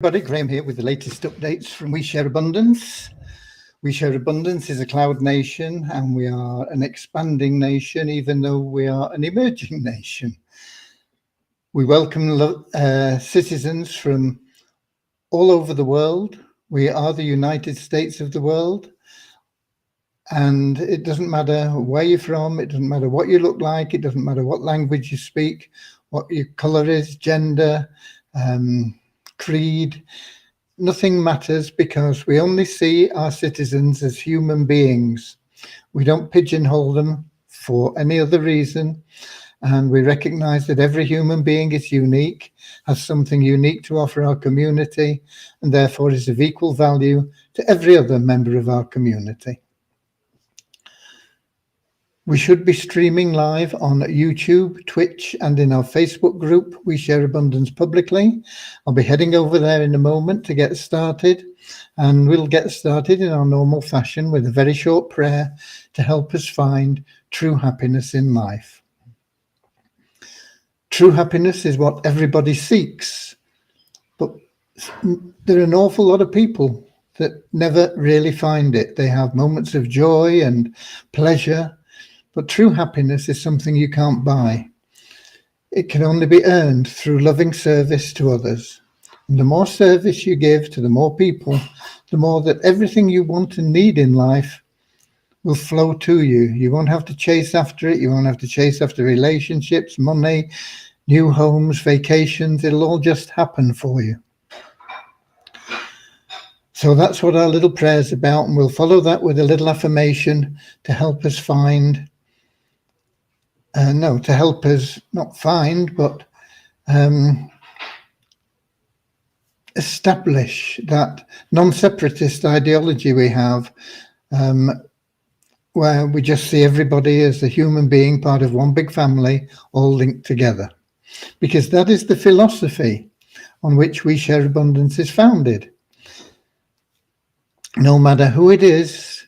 Everybody, Graham here with the latest updates from We Share Abundance. We Share Abundance is a cloud nation and we are an expanding nation, even though we are an emerging nation. We welcome citizens from all over the world. We are the United States of the world. And it doesn't matter where you're from, it doesn't matter what you look like, it doesn't matter what language you speak, what your color is, gender, creed. Nothing matters because we only see our citizens as human beings. We don't pigeonhole them for any other reason. And we recognize that every human being is unique, has something unique to offer our community, and therefore is of equal value to every other member of our community. We should be streaming live on YouTube, Twitch, and in our Facebook group, We Share Abundance Publicly. I'll be heading over there in a moment to get started, and we'll get started in our normal fashion with a very short prayer to help us find true happiness in life. True happiness is what everybody seeks, but there are an awful lot of people that never really find it. They have moments of joy and pleasure, but true happiness is something you can't buy. It can only be earned through loving service to others. And the more service you give to the more people, the more that everything you want and need in life will flow to you. You won't have to chase after it. You won't have to chase after relationships, money, new homes, vacations. It'll all just happen for you. So that's what our little prayer is about. And we'll follow that with a little affirmation to help us find to help us not find, but establish that non-separatist ideology we have, where we just see everybody as a human being, part of one big family, all linked together. Because that is the philosophy on which We Share Abundance is founded. No matter who it is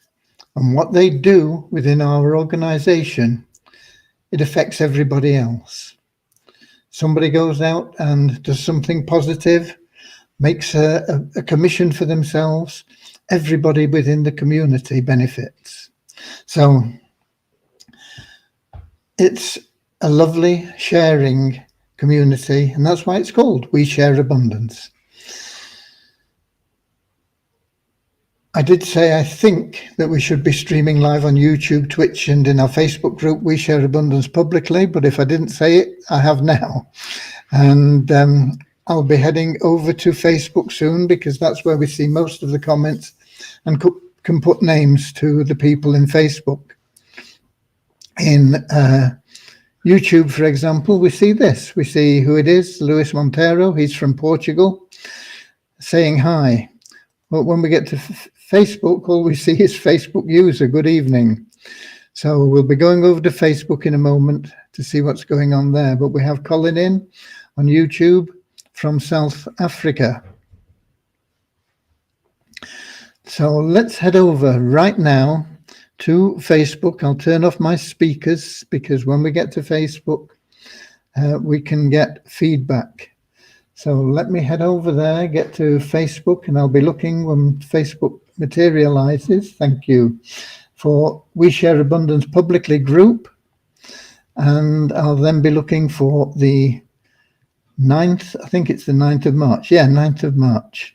and what they do within our organization, it affects everybody else. Somebody goes out and does something positive, makes a commission for themselves, everybody within the community benefits. So it's a lovely sharing community, and that's why it's called We Share Abundance. I did say I think that we should be streaming live on YouTube, Twitch, and in our Facebook group, We Share Abundance Publicly. But if I didn't say it, I have now. And I'll be heading over to Facebook soon because that's where we see most of the comments and can put names to the people in Facebook. In YouTube, for example, we see this. We see who it is, Luis Montero. He's from Portugal, saying hi. But when we get to Facebook, all we see is Facebook user, good evening. So we'll be going over to Facebook in a moment to see what's going on there. But we have Colin in on YouTube from South Africa. So let's head over right now to Facebook. I'll turn off my speakers because when we get to Facebook, we can get feedback. So let me head over there, get to Facebook, and I'll be looking when Facebook materializes. Thank you. For We Share Abundance Publicly group. And I'll then be looking for the 9th, I think it's the 9th of March. Yeah, 9th of March.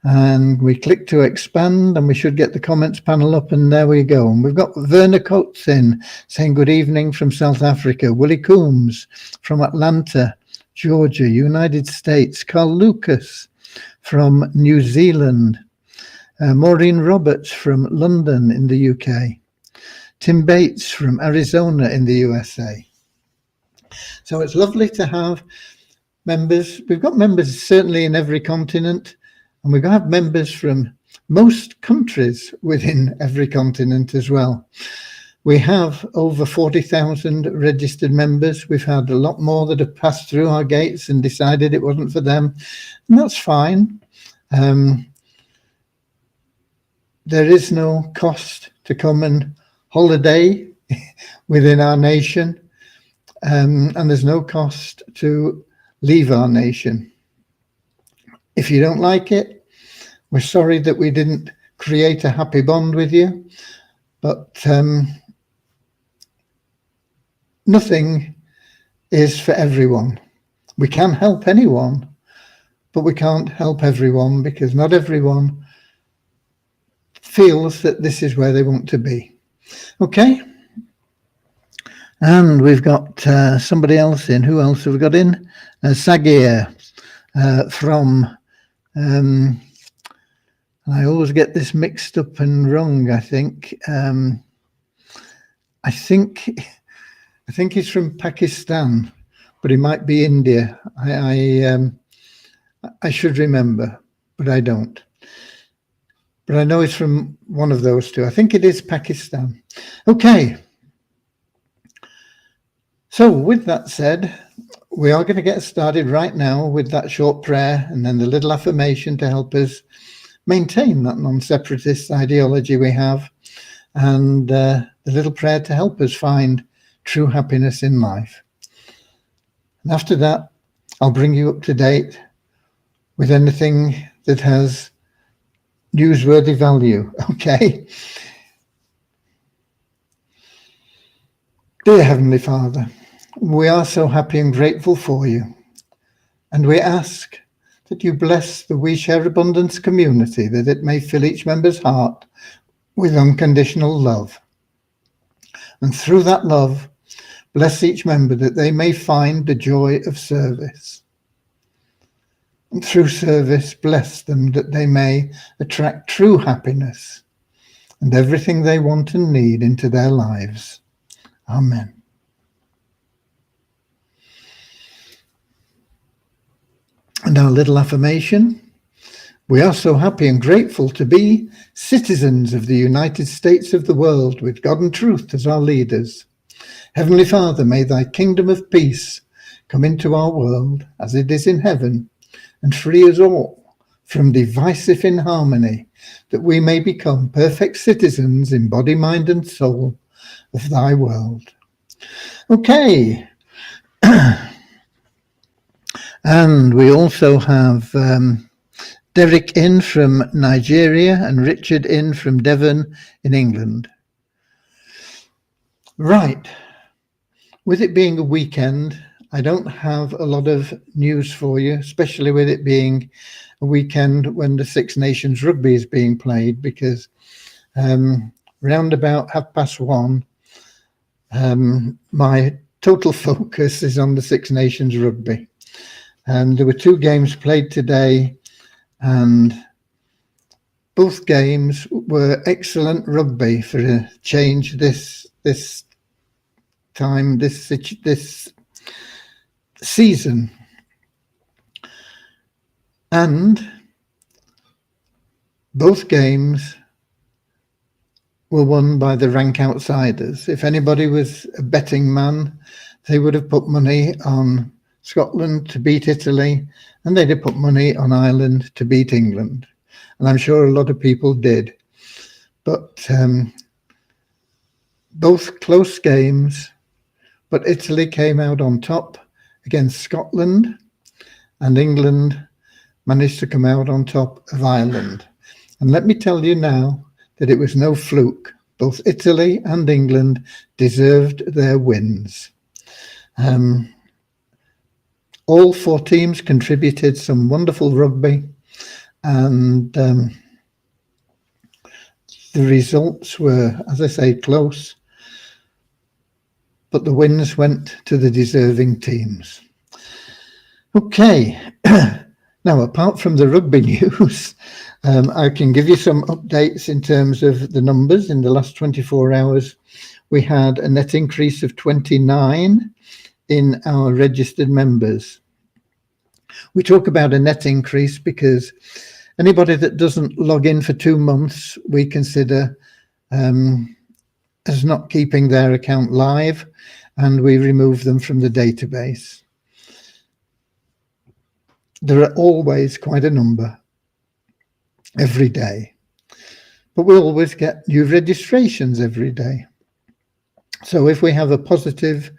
And we click to expand and we should get the comments panel up, and there we go. And we've got Werner Coates in saying good evening from South Africa. Willie Coombs from Atlanta, Georgia, United States. Carl Lucas from New Zealand. Maureen Roberts from London in the UK. Tim Bates from Arizona in the USA. So it's lovely to have members. We've got members certainly in every continent, and we're going to have members from most countries within every continent as well. We have over 40,000 registered members. We've had a lot more that have passed through our gates and decided it wasn't for them, and that's fine. There is no cost to come and holiday within our nation, and there's no cost to leave our nation. If you don't like it, we're sorry that we didn't create a happy bond with you, but nothing is for everyone. We can help anyone, but we can't help everyone, because not everyone feels that this is where they want to be. Okay. And we've got somebody else in. Who else have we got in? Sagir from, I always get this mixed up and wrong, I think. I think he's from Pakistan, but he might be India. I should remember, but I don't. But I know it's from one of those two. I think it is Pakistan. Okay. So with that said, we are going to get started right now with that short prayer and then the little affirmation to help us maintain that non-separatist ideology we have, and the little prayer to help us find true happiness in life. And after that, I'll bring you up to date with anything that has newsworthy value. Okay. Dear Heavenly Father, we are so happy and grateful for you, and we ask that you bless the We Share Abundance community, that it may fill each member's heart with unconditional love. And through that love, bless each member that they may find the joy of service. And through service, bless them that they may attract true happiness and everything they want and need into their lives. Amen. And our little affirmation: we are so happy and grateful to be citizens of the United States of the world, with God and truth as our leaders. Heavenly Father, may thy kingdom of peace come into our world as it is in heaven, and free us all from divisive inharmony, that we may become perfect citizens in body, mind, and soul of thy world. Okay. And we also have Derek in from Nigeria and Richard in from Devon in England. Right. With it being a weekend, I don't have a lot of news for you, especially with it being a weekend when the Six Nations rugby is being played, because round about 1:30, my total focus is on the Six Nations rugby. There were two games played today, and both games were excellent rugby for a change this time, this season. And both games were won by the rank outsiders. If anybody was a betting man, they would have put money on Scotland to beat Italy, and they'd have put money on Ireland to beat England. And I'm sure a lot of people did. But both close games, but Italy came out on top against Scotland, and England managed to come out on top of Ireland. And let me tell you now that it was no fluke. Both Italy and England deserved their wins. All four teams contributed some wonderful rugby, and the results were, as I say, close, but the wins went to the deserving teams. Okay, now apart from the rugby news, I can give you some updates in terms of the numbers. In the last 24 hours, we had a net increase of 29 in our registered members. We talk about a net increase because anybody that doesn't log in for 2 months, we consider as not keeping their account live, and we remove them from the database. There are always quite a number every day, but we always get new registrations every day. So if we have a positive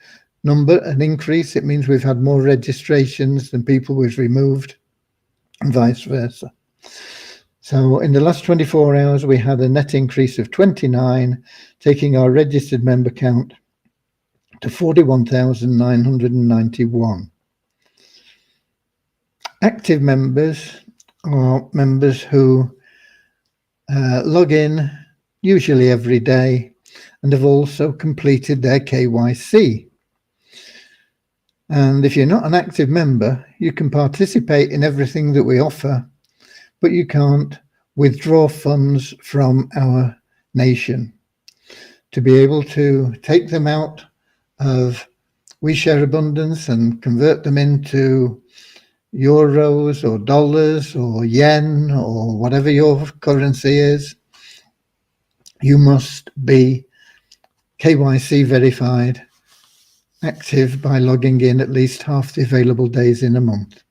number, an increase, it means we've had more registrations than people we've removed. and vice versa. So in the last 24 hours, we had a net increase of 29, taking our registered member count to 41,991. Active members are members who log in usually every day and have also completed their KYC. And if you're not an active member, you can participate in everything that we offer, but you can't withdraw funds from our nation. To be able to take them out of We Share Abundance and convert them into euros or dollars or yen or whatever your currency is, you must be KYC verified, active by logging in at least half the available days in a month.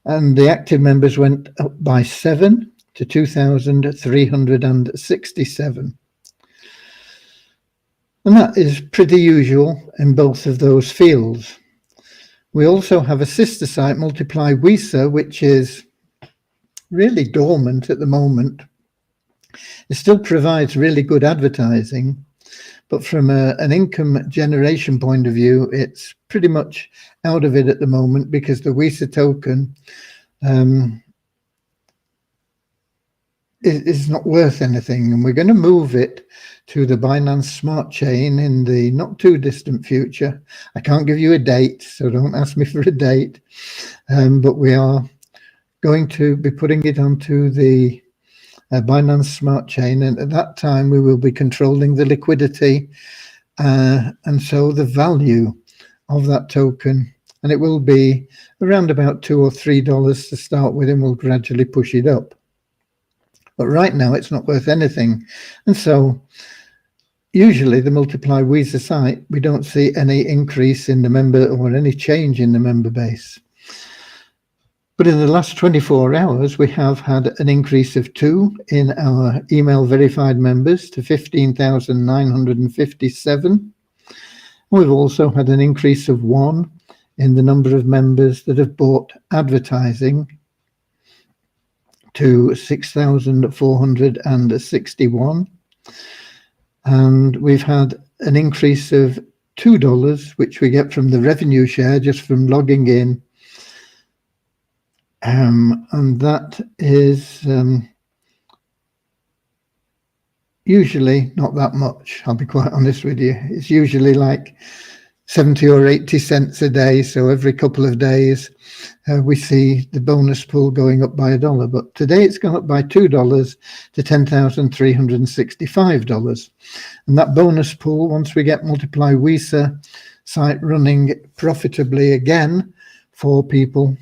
And the active members went up by 7 to 2,367. And that is pretty usual in both of those fields. We also have a sister site, Multiply WISA, which is really dormant at the moment. It still provides really good advertising, but from an income generation point of view, it's pretty much out of it at the moment because the WISA token is not worth anything. And we're going to move it to the Binance Smart Chain in the not too distant future. I can't give you a date, so don't ask me for a date. But we are going to be putting it onto the Binance Smart Chain, and at that time we will be controlling the liquidity and so the value of that token, and it will be around about $2 or $3 to start with, and we'll gradually push it up. But right now it's not worth anything, and so usually the Multiply WISA site, we don't see any increase in the member or any change in the member base. But in the last 24 hours, we have had an increase of 2 in our email verified members to 15,957. We've also had an increase of 1 in the number of members that have bought advertising to 6,461. And we've had an increase of $2, which we get from the revenue share just from logging in. And that is usually not that much, I'll be quite honest with you. It's usually like 70 or 80 cents a day. So every couple of days, we see the bonus pool going up by $1. But today it's gone up by $2 to $10,365. And that bonus pool, once we get Multiply WISA site running profitably again for people,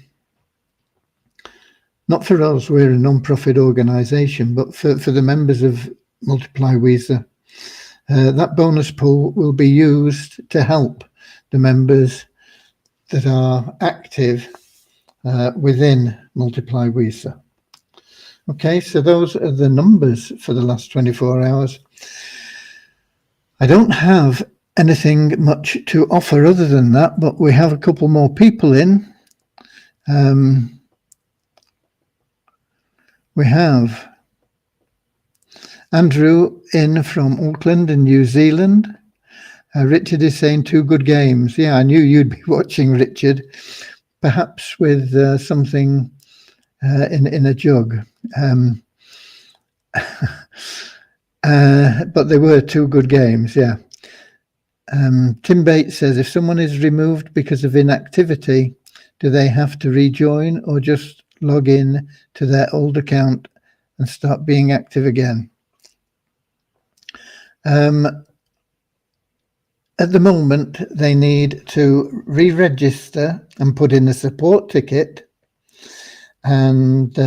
not for us, we're a non-profit organization, but for the members of Multiply WISA, that bonus pool will be used to help the members that are active within Multiply WISA. Okay, so those are the numbers for the last 24 hours. I don't have anything much to offer other than that, but we have a couple more people in. We have Andrew in from Auckland in New Zealand. Richard is saying 2 good games. Yeah, I knew you'd be watching, Richard, perhaps with something in a jug. But they were 2 good games, yeah. Tim Bates says, if someone is removed because of inactivity, do they have to rejoin or just log in to their old account and start being active again? At the moment, they need to re-register and put in a support ticket and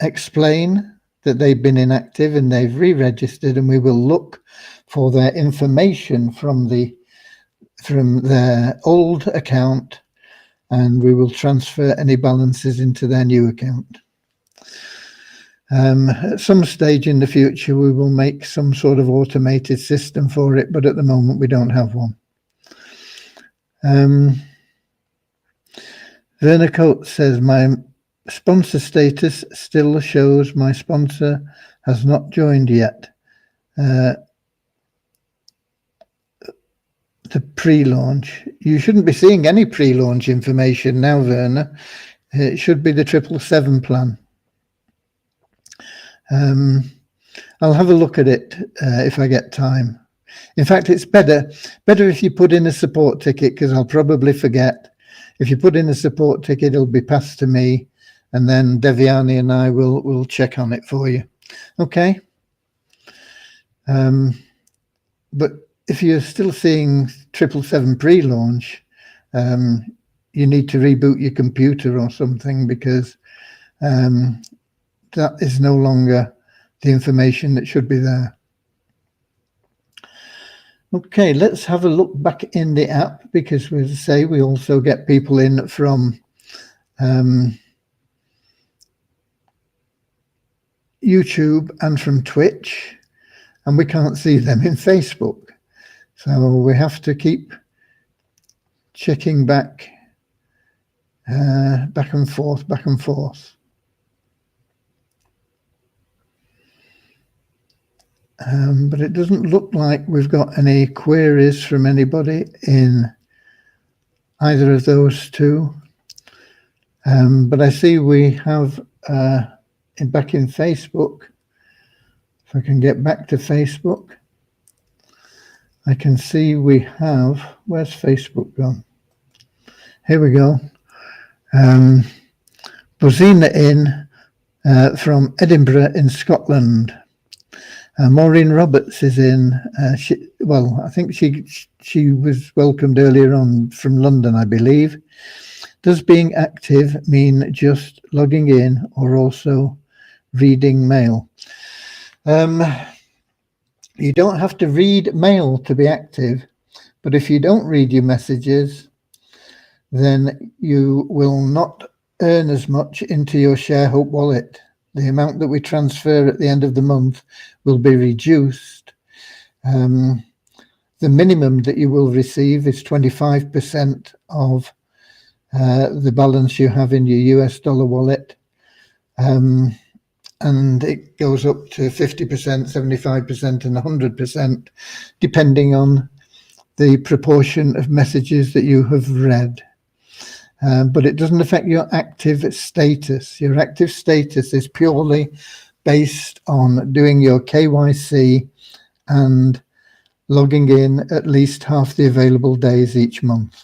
explain that they've been inactive and they've re-registered, and we will look for their information from their old account, and we will transfer any balances into their new account. At some stage in the future, we will make some sort of automated system for it, but at the moment we don't have one. Werner Coates says, my sponsor status still shows my sponsor has not joined yet. The pre-launch. You shouldn't be seeing any pre-launch information now, Werner. It should be the 777 plan. I'll have a look at it if I get time. In fact, it's better if you put in a support ticket, because I'll probably forget. If you put in a support ticket, it'll be passed to me, and then Devyani and I will check on it for you. Okay. But if you're still seeing 777 pre-launch, you need to reboot your computer or something, because that is no longer the information that should be there. Okay, let's have a look back in the app, because as I say, we also get people in from YouTube and from Twitch, and we can't see them in Facebook. So we have to keep checking back and forth. But it doesn't look like we've got any queries from anybody in either of those two. But I see we have back in Facebook. If I can get back to Facebook, I can see we have, where's Facebook gone? Here we go. Bozina in from Edinburgh in Scotland. Maureen Roberts is in. I think she was welcomed earlier on from London, I believe. Does being active mean just logging in or also reading mail? You don't have to read mail to be active, but if you don't read your messages, then you will not earn as much into your ShareHope wallet. The amount that we transfer at the end of the month will be reduced. The minimum that you will receive is 25% of the balance you have in your US dollar wallet. And it goes up to 50%, 75% and 100%, depending on the proportion of messages that you have read. But it doesn't affect your active status. Your active status is purely based on doing your KYC and logging in at least half the available days each month.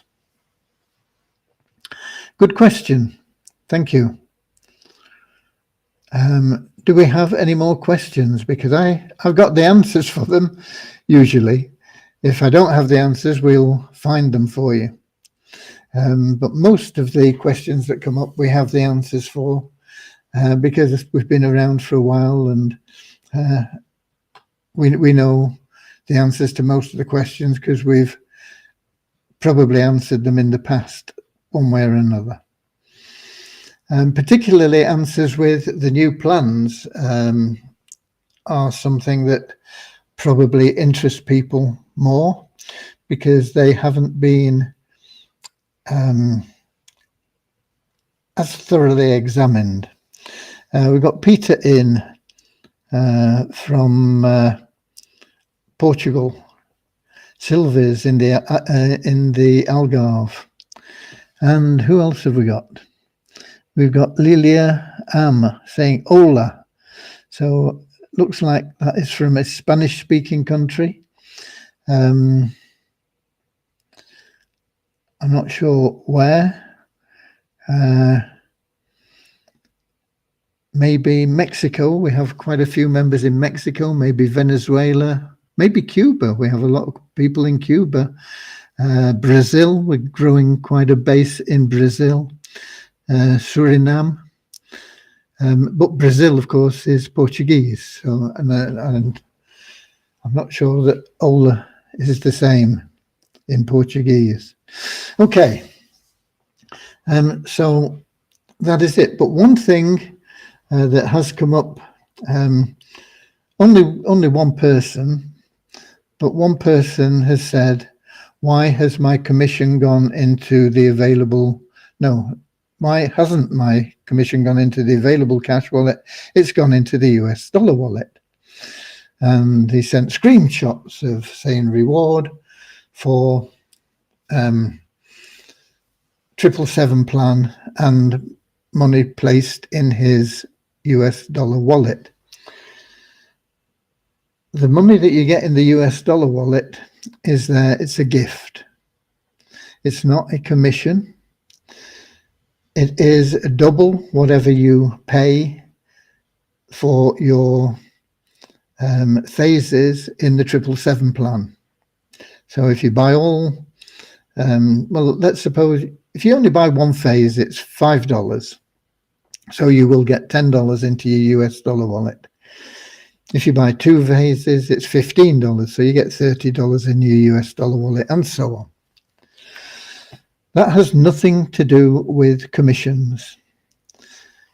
Good question. Thank you. Do we have any more questions? Because I've got the answers for them, usually. If I don't have the answers, we'll find them for you. But most of the questions that come up, we have the answers for, because we've been around for a while, and we know the answers to most of the questions because we've probably answered them in the past one way or another. Particularly answers with the new plans are something that probably interest people more, because they haven't been as thoroughly examined. We've got Peter in from Portugal, Silvia's in the Algarve, and who else have we got? We've got Lilia Am saying hola. So looks like that is from a Spanish-speaking country. I'm not sure where. Maybe Mexico. We have quite a few members in Mexico. Maybe Venezuela. Maybe Cuba. We have a lot of people in Cuba. Brazil. We're growing quite a base in Brazil. Suriname, but Brazil, of course, is Portuguese. So, and I'm not sure that hola is the same in Portuguese. Okay, so that is it. But one thing that has come up, only one person, but one person has said, "Why has my commission gone into the available?" No. why hasn't my commission gone into the available cash wallet? It's gone into the US dollar wallet. And he sent screenshots of saying reward for 777 plan and money placed in his US dollar wallet. The money that you get in the US dollar wallet is there, it's a gift. It's not a commission. It is double whatever you pay for your phases in the 777 plan. So if you buy all, well, let's suppose if you only buy one phase, it's $5. So you will get $10 into your US dollar wallet. If you buy two phases, it's $15. So you get $30 in your US dollar wallet, and so on. That has nothing to do with commissions.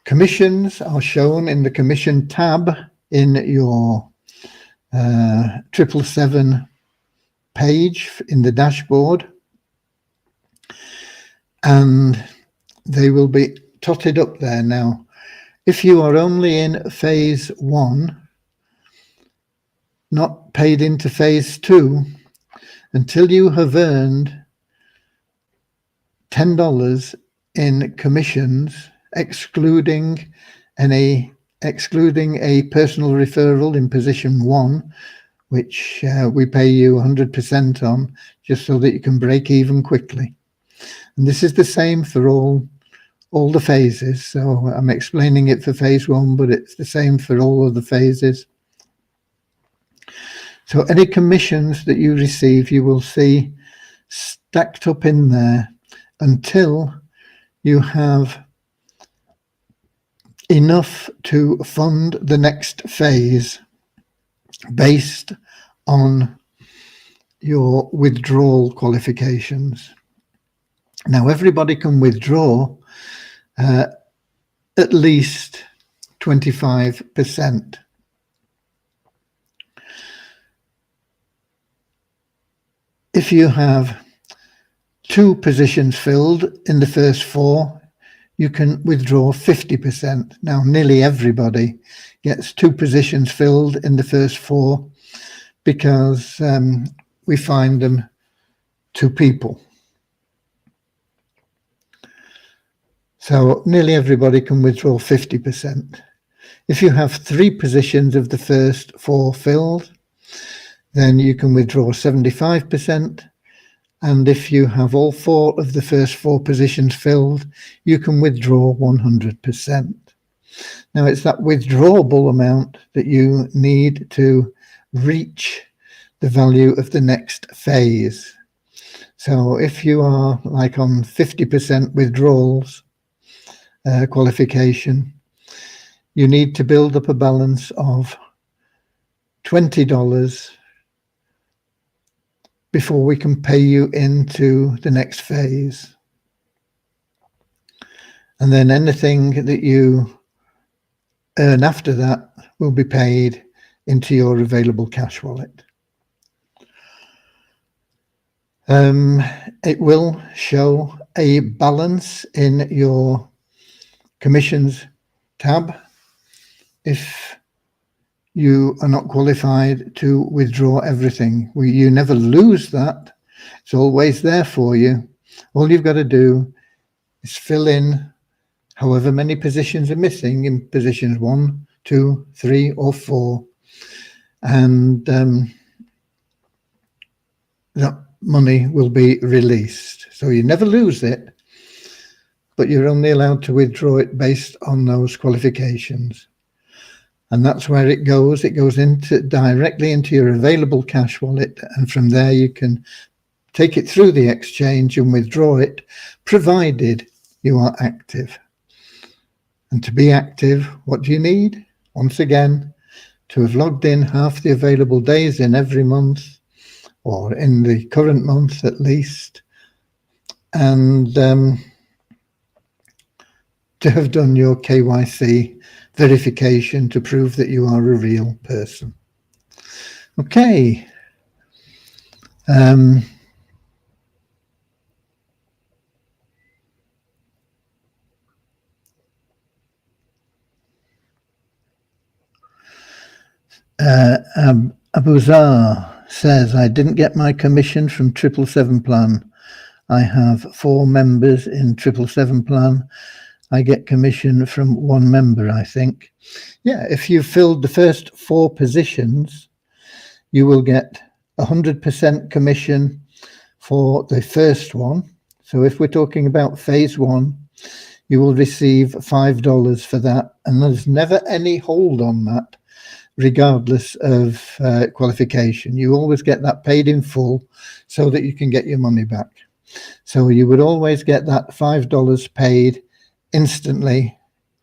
Commissions are shown in the commission tab in your 777 page in the dashboard, and they will be totted up there. Now, if you are only in phase 1, not paid into phase 2, until you have earned $10 in commissions, excluding a personal referral in position 1, which we pay you 100% on, just so that you can break even quickly. And this is the same for all the phases. So I'm explaining it for phase 1, but it's the same for all of the phases. So any commissions that you receive, you will see stacked up in there until you have enough to fund the next phase based on your withdrawal qualifications. Now, everybody can withdraw at least 25%. If you have 2 positions filled in the first 4, you can withdraw 50%. Now, nearly everybody gets 2 positions filled in the first 4 because we find them 2 people. So nearly everybody can withdraw 50%. If you have 3 positions of the first 4 filled, then you can withdraw 75%. And if you have all 4 of the first 4 positions filled, you can withdraw 100%. Now, it's that withdrawable amount that you need to reach the value of the next phase. So if you are like on 50% withdrawals qualification, you need to build up a balance of $20 before we can pay you into the next phase. And then anything that you earn after that will be paid into your available cash wallet. It will show a balance in your commissions tab if you are not qualified to withdraw everything. You never lose that. It's always there for you. All you've got to do is fill in however many positions are missing in positions 1, 2, 3, or 4. And that money will be released. So you never lose it, but you're only allowed to withdraw it based on those qualifications. And that's where it goes. It goes directly into your available cash wallet. And from there, you can take it through the exchange and withdraw it, provided you are active. And to be active, what do you need? Once again, to have logged in half the available days in every month, or in the current month at least, and to have done your KYC verification to prove that you are a real person. Okay. Abuzar says, I didn't get my commission from 777 plan. I have 4 members in 777 plan. I get commission from 1 member, I think. Yeah, if you filled the first 4 positions, you will get 100% commission for the first one. So if we're talking about phase 1, you will receive $5 for that, and there's never any hold on that, regardless of qualification. You always get that paid in full so that you can get your money back. So you would always get that $5 paid instantly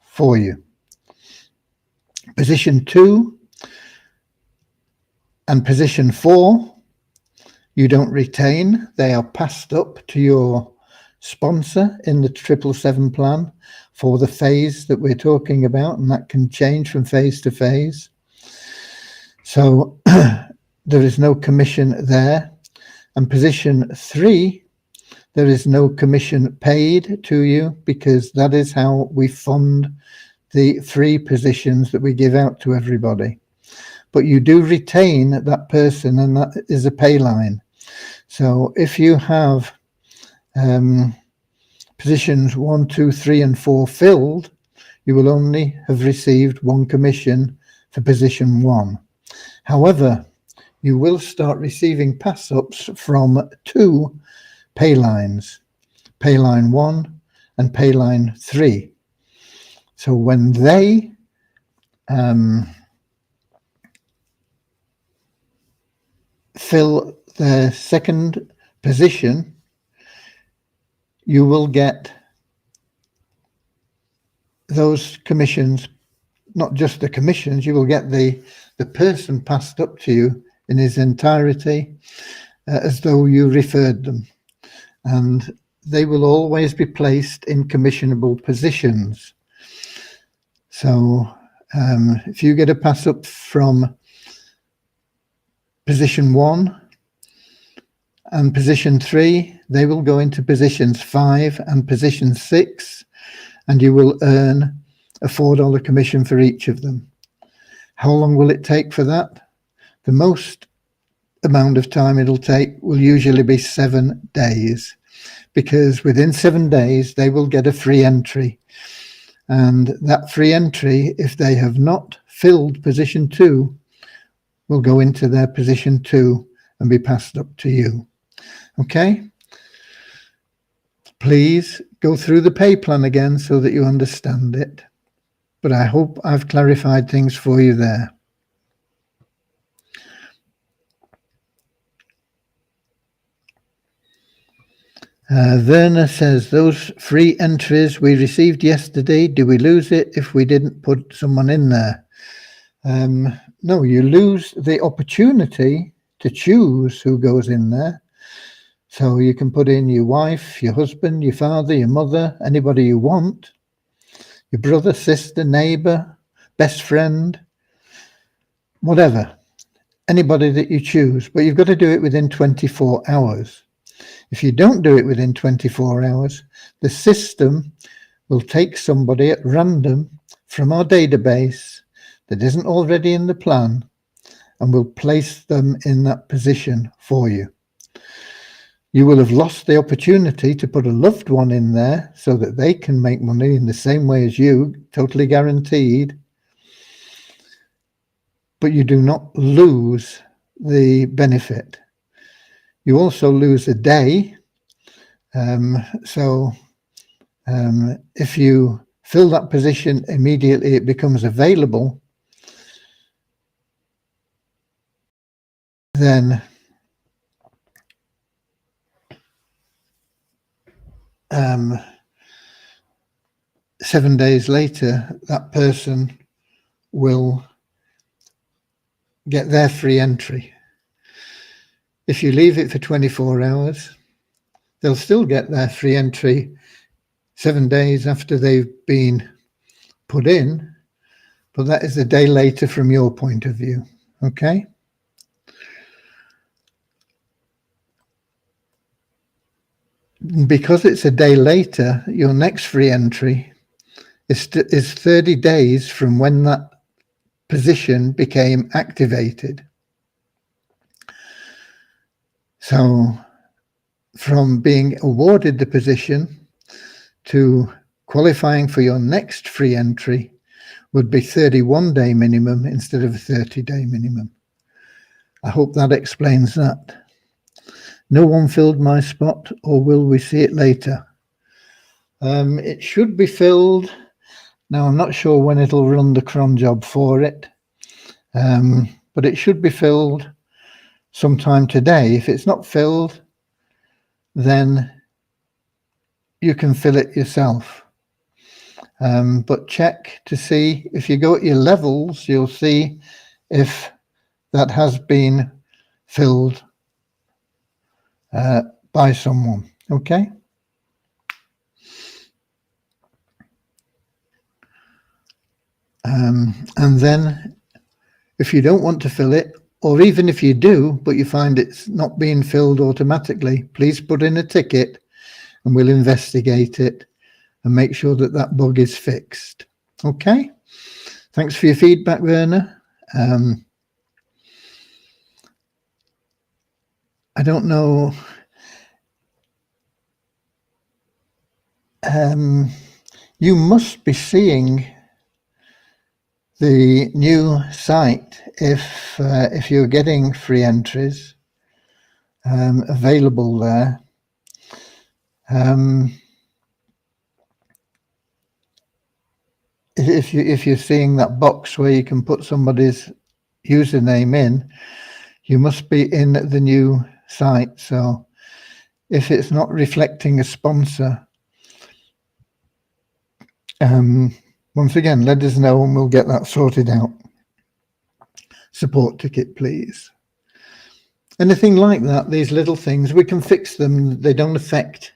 for you. Position 2 and position 4, you don't retain. They are passed up to your sponsor in the 777 plan for the phase that we're talking about, and that can change from phase to phase. So there is no commission there. And position 3, there is no commission paid to you, because that is how we fund the free positions that we give out to everybody. But you do retain that person, and that is a pay line. So if you have positions 1, 2, 3, and 4 filled, you will only have received 1 commission for position 1. However, you will start receiving pass-ups from 2 pay lines, pay line 1 and pay line 3. So when they fill their second position, you will get those commissions, not just the commissions, you will get the person passed up to you in his entirety, as though you referred them. And they will always be placed in commissionable positions. So if you get a pass up from position 1 and position 3, they will go into positions 5 and position 6, and you will earn a $4 commission for each of them. How long will it take for that? The most amount of time it'll take will usually be 7 days, because within 7 days they will get a free entry, and that free entry, if they have not filled position 2, will go into their position 2 and be passed up to you. Okay, please go through the pay plan again so that you understand it, but I hope I've clarified things for you there. Werner says, those free entries we received yesterday, do we lose it if we didn't put someone in there? No, you lose the opportunity to choose who goes in there. So you can put in your wife, your husband, your father, your mother, anybody you want, your brother, sister, neighbor, best friend, whatever, anybody that you choose, but you've got to do it within 24 hours. If you don't do it within 24 hours, the system will take somebody at random from our database that isn't already in the plan and will place them in that position for you. You will have lost the opportunity to put a loved one in there so that they can make money in the same way as you, totally guaranteed. But you do not lose the benefit. You also lose a day. If you fill that position immediately, it becomes available, then um, 7 days later, that person will get their free entry. If you leave it for 24 hours, they'll still get their free entry 7 days after they've been put in, but that is a day later from your point of view, okay? Because it's a day later, your next free entry is 30 days from when that position became activated. So from being awarded the position to qualifying for your next free entry would be 31-day minimum instead of a 30-day minimum. I hope that explains that. No one filled my spot, or will we see it later? It should be filled. Now, I'm not sure when it'll run the cron job for it, but it should be filled sometime today. If it's not filled, then you can fill it yourself. But check to see, if you go at your levels, you'll see if that has been filled by someone. Okay. And then if you don't want to fill it, or even if you do, but you find it's not being filled automatically, please put in a ticket and we'll investigate it and make sure that that bug is fixed. Okay. Thanks for your feedback, Werner. I don't know. You must be seeing the new site if you're getting free entries available there. If you're seeing that box where you can put somebody's username in, you must be in the new site. So if it's not reflecting a sponsor, once again, let us know and we'll get that sorted out. Support ticket, please. Anything like that, these little things, we can fix them. They don't affect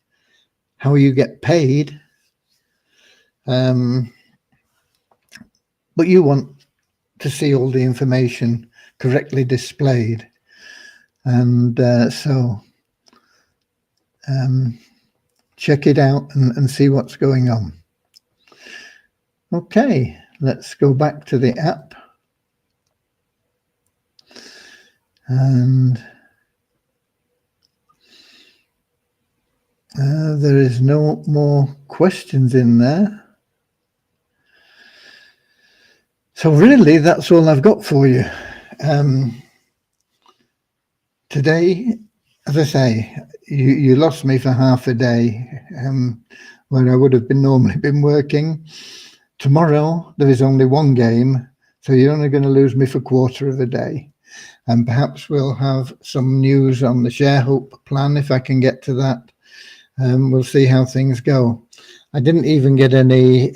how you get paid. But you want to see all the information correctly displayed. And so check it out and see what's going on. Okay, let's go back to the app. And there is no more questions in there. So really, that's all I've got for you. Today, as I say, you lost me for half a day where I would have normally been working. Tomorrow, there is only one game, so you're only going to lose me for a quarter of a day. And perhaps we'll have some news on the ShareHope plan if I can get to that. We'll see how things go. I didn't even get any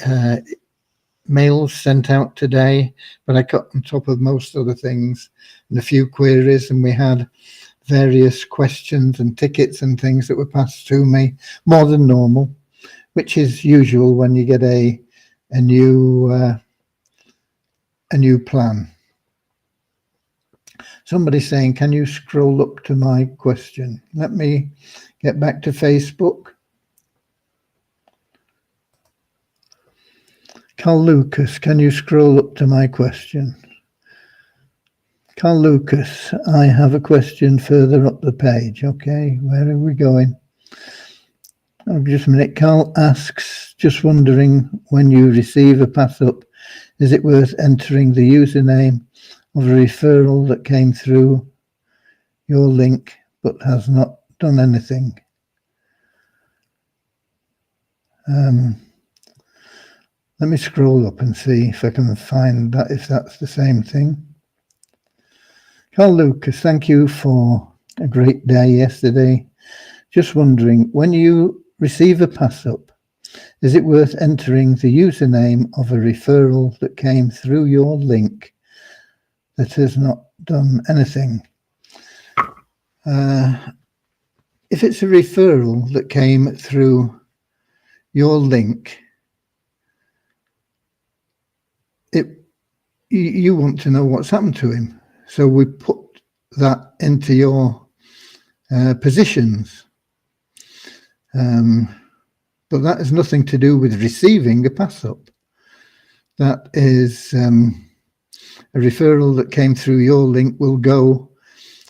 mails sent out today, but I got on top of most other things and a few queries, and we had various questions and tickets and things that were passed to me, more than normal, which is usual when you get a new plan. Somebody's saying, can you scroll up to my question? Let me get back to Facebook. Carl Lucas, can you scroll up to my question? Carl Lucas, I have a question further up the page. Okay, where are we going? Oh, just a minute. Carl asks, just wondering, when you receive a pass up, is it worth entering the username of a referral that came through your link but has not done anything? Let me scroll up and see if I can find that, if that's the same thing. Carl Lucas, thank you for a great day yesterday. Just wondering, when you receive a pass up, is it worth entering the username of a referral that came through your link that has not done anything? If it's a referral that came through your link, you want to know what's happened to him. So we put that into your positions. But that has nothing to do with receiving a pass up. That is a referral that came through your link will go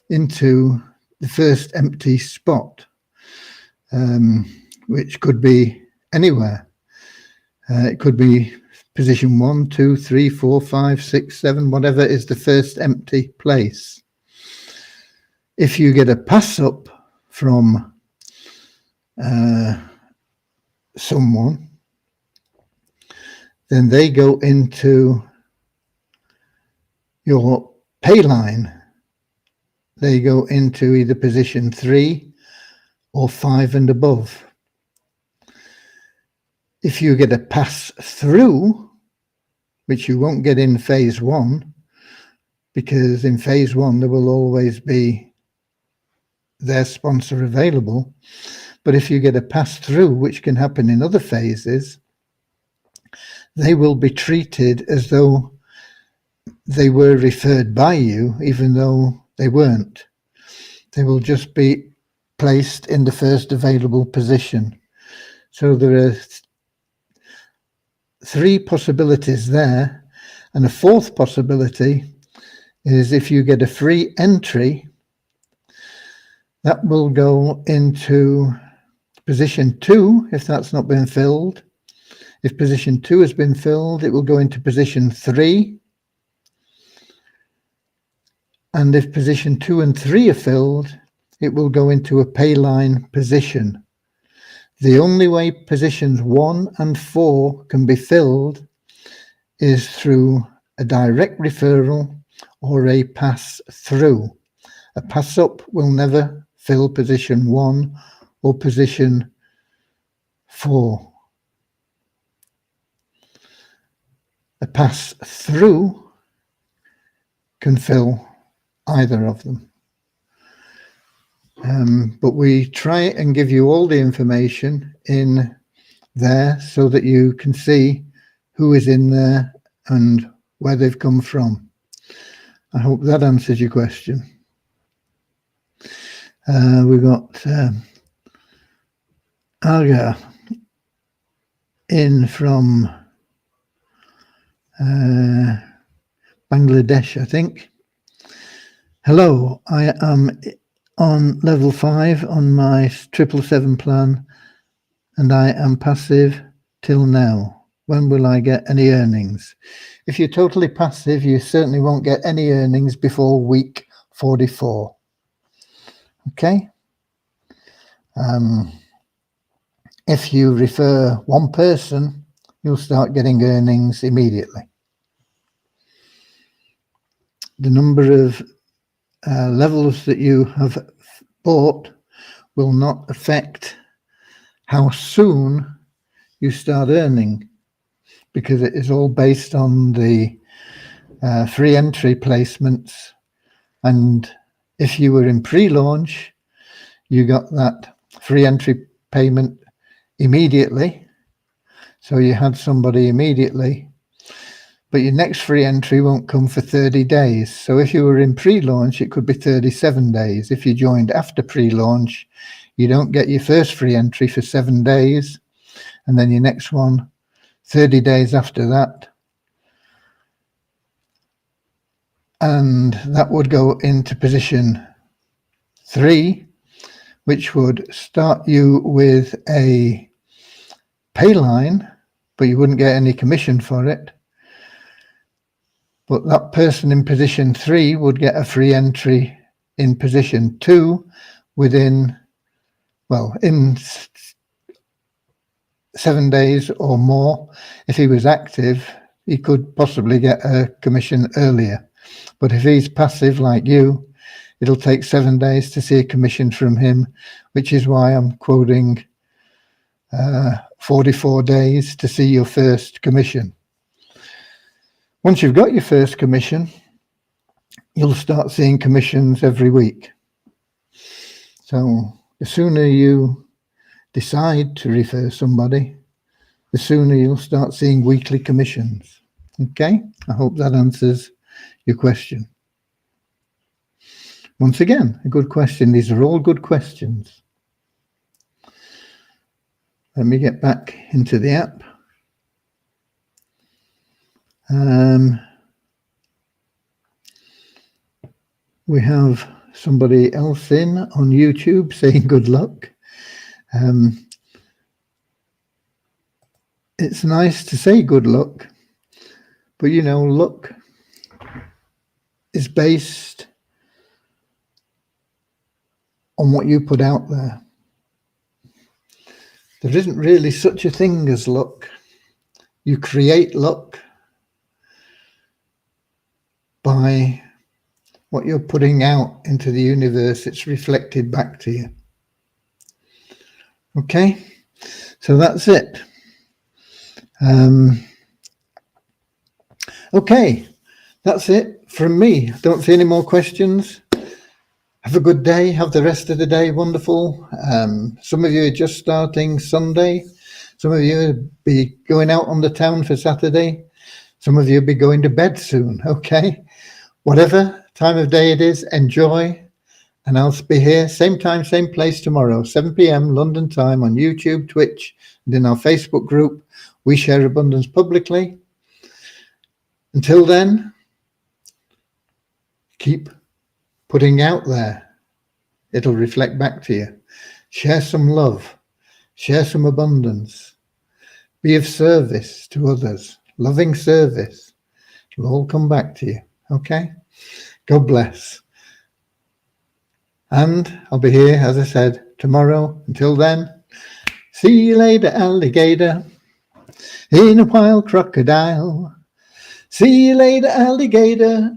into the first empty spot, which could be anywhere. It could be position 1, 2, 3, 4, 5, 6, 7, whatever is the first empty place. If you get a pass up from someone, then they go into your pay line. They go into either position 3 or 5 and above. If you get a pass through, which you won't get in phase 1, because in phase 1 there will always be their sponsor available. But if you get a pass through, which can happen in other phases, they will be treated as though they were referred by you, even though they weren't. They will just be placed in the first available position. So there are 3 possibilities there, and a 4th possibility is if you get a free entry, that will go into position 2 if that's not been filled. If position 2 has been filled, it will go into position 3. And if position 2 and 3 are filled, it will go into a pay line position. The only way positions 1 and 4 can be filled is through a direct referral or a pass through. A pass up will never fill position 1 or position 4. A pass through can fill either of them. But we try and give you all the information in there so that you can see who is in there and where they've come from. I hope that answers your question. We've got Aga in from Bangladesh, I think. Hello, I am on level 5 on my 777 plan and I am passive till now. When will I get any earnings? If you're totally passive, you certainly won't get any earnings before week 44. Okay? If you refer one person, you'll start getting earnings immediately. The number of levels that you have bought will not affect how soon you start earning, because it is all based on the free entry placements. And if you were in pre-launch, you got that free entry payment immediately. So you had somebody immediately, but your next free entry won't come for 30 days. So if you were in pre-launch, it could be 37 days. If you joined after pre-launch, you don't get your first free entry for 7 days. And then your next one, 30 days after that. And that would go into position 3, which would start you with a pay line, but you wouldn't get any commission for it. But that person in position 3 would get a free entry in position 2 within, well, in 7 days or more. If he was active, he could possibly get a commission earlier. But if he's passive like you, it'll take 7 days to see a commission from him, which is why I'm quoting 44 days to see your first commission. Once you've got your first commission, you'll start seeing commissions every week. So the sooner you decide to refer somebody, the sooner you'll start seeing weekly commissions. Okay, I hope that answers your question. Once again, a good question. These are all good questions. Let me get back into the app. we have somebody else in on YouTube saying good luck. It's nice to say good luck, but you know, luck is based on what you put out there. There isn't really such a thing as luck. You create luck by what you're putting out into the universe. It's reflected back to you. Okay, so that's it. Okay, that's it from me. Don't see any more questions. Have a good day. Have the rest of the day wonderful. Some of you are just starting Sunday. Some of you will be going out on the town for Saturday. Some of you will be going to bed soon. Okay, whatever time of day it is, enjoy. And I'll be here same time, same place tomorrow, 7 p.m. London time on YouTube, Twitch, and in our Facebook group. We share abundance publicly. Until then, keep putting out there. It'll reflect back to you. Share some love. Share some abundance. Be of service to others. Loving service. It'll all come back to you. Okay? God bless. And I'll be here, as I said, tomorrow. Until then, see you later, alligator. In a wild crocodile. See you later, alligator.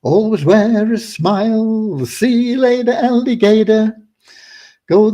Always wear a smile. See you later, alligator. Go